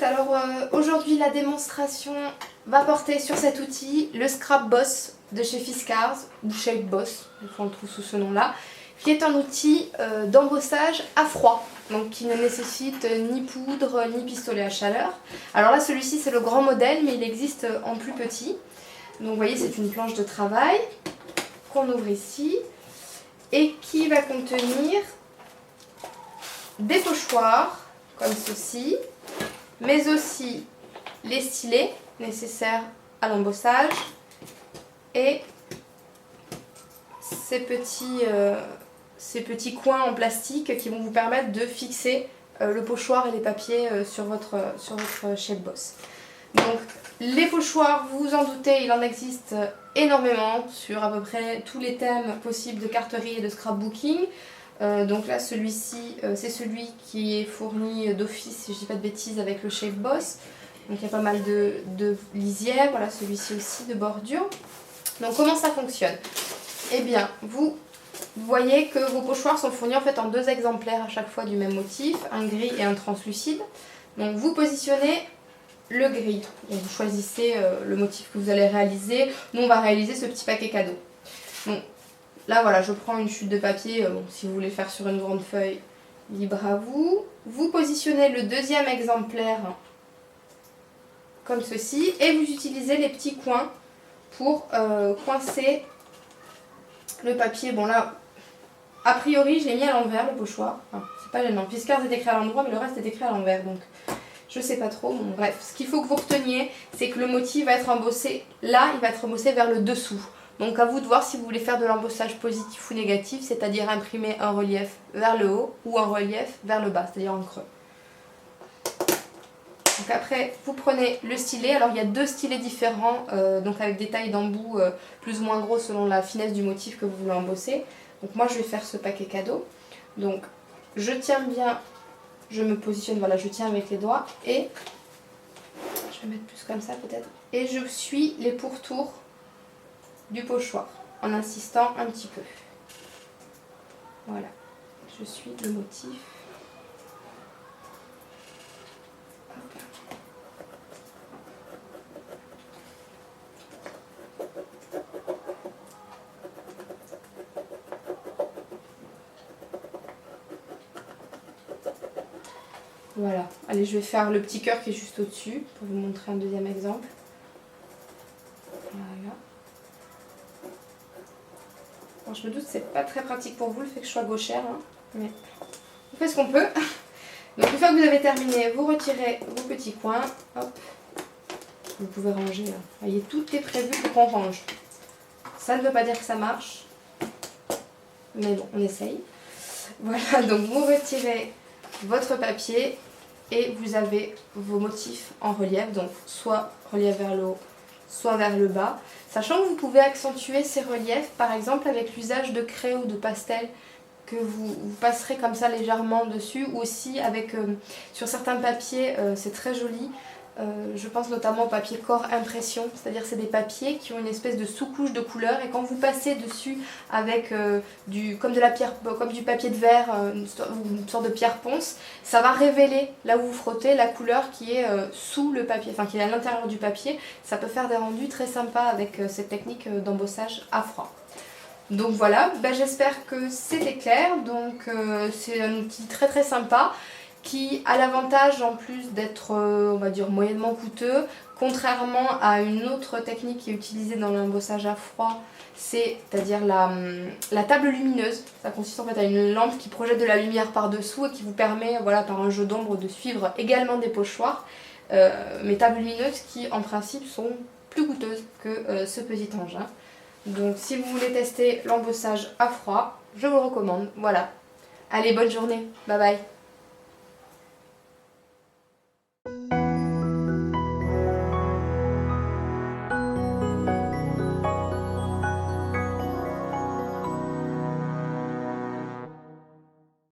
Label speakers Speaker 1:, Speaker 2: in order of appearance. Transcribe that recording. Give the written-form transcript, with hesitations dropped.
Speaker 1: Alors aujourd'hui la démonstration va porter sur cet outil, le Scrap Boss de chez Fiskars ou Shape Boss, des fois on le trouve sous ce nom-là, qui est un outil d'embossage à froid, donc qui ne nécessite ni poudre ni pistolet à chaleur. Alors là celui-ci c'est le grand modèle mais il existe en plus petit. Donc vous voyez c'est une planche de travail qu'on ouvre ici et qui va contenir des pochoirs comme ceci, mais aussi les stylets nécessaires à l'embossage et ces petits coins en plastique qui vont vous permettre de fixer le pochoir et les papiers sur votre Shape Boss. Donc les pochoirs, vous vous en doutez, il en existe énormément sur à peu près tous les thèmes possibles de carterie et de scrapbooking. Donc là celui-ci c'est celui qui est fourni d'office, si je ne dis pas de bêtises, avec le Shape Boss. Donc il y a pas mal de lisières, voilà celui-ci aussi de bordure. Donc comment ça fonctionne? Eh bien vous voyez que vos pochoirs sont fournis en fait en deux exemplaires à chaque fois du même motif, un gris et un translucide. Donc vous positionnez le gris, donc vous choisissez le motif que vous allez réaliser. Nous on va réaliser ce petit paquet cadeau. Donc là voilà, je prends une chute de papier, si vous voulez faire sur une grande feuille, libre à vous. Vous positionnez le deuxième exemplaire comme ceci et vous utilisez les petits coins pour coincer le papier. Bon là, a priori je l'ai mis à l'envers le pochoir, enfin, c'est pas gênant. Fiskars est écrit à l'endroit mais le reste est écrit à l'envers donc je sais pas trop. Bon, bref, ce qu'il faut que vous reteniez c'est que le motif va être embossé là, il va être embossé vers le dessous. Donc à vous de voir si vous voulez faire de l'embossage positif ou négatif, c'est-à-dire imprimer un relief vers le haut ou un relief vers le bas, c'est-à-dire en creux. Donc après, vous prenez le stylet. Alors il y a deux stylets différents, donc avec des tailles d'embout plus ou moins gros selon la finesse du motif que vous voulez embosser. Donc moi je vais faire ce paquet cadeau. Donc je tiens bien, je me positionne, voilà, je tiens avec les doigts et je vais mettre plus comme ça peut-être. Et je suis les pourtours du pochoir en insistant un petit peu. Voilà, je suis le motif. Voilà, allez je vais faire le petit cœur qui est juste au-dessus pour vous montrer un deuxième exemple. Voilà. Bon, je me doute que c'est pas très pratique pour vous le fait que je sois gauchère, hein, mais on fait ce qu'on peut. Donc une fois que vous avez terminé, vous retirez vos petits coins, hop, vous pouvez ranger. Hein. Vous voyez, tout est prévu pour qu'on range. Ça ne veut pas dire que ça marche, mais bon, on essaye. Voilà, donc vous retirez votre papier et vous avez vos motifs en relief, donc soit relief vers le haut, soit vers le bas. Sachant que vous pouvez accentuer ces reliefs par exemple avec l'usage de craie ou de pastel que vous passerez comme ça légèrement dessus, ou aussi avec sur certains papiers, c'est très joli. Je pense notamment au papier corps impression, c'est-à-dire c'est des papiers qui ont une espèce de sous-couche de couleur et quand vous passez dessus avec comme du papier de verre, une sorte de pierre ponce, ça va révéler là où vous frottez la couleur qui est sous le papier, enfin qui est à l'intérieur du papier. Ça peut faire des rendus très sympas avec cette technique d'embossage à froid. Donc voilà, j'espère que c'était clair. Donc c'est un outil très très sympa qui a l'avantage en plus d'être on va dire moyennement coûteux, contrairement à une autre technique qui est utilisée dans l'embossage à froid, c'est-à-dire la table lumineuse. Ça consiste en fait à une lampe qui projette de la lumière par dessous et qui vous permet, voilà, par un jeu d'ombre de suivre également des pochoirs, mais tables lumineuses qui en principe sont plus coûteuses que ce petit engin. Donc si vous voulez tester l'embossage à froid, je vous le recommande. Voilà. Allez, bonne journée. Bye bye.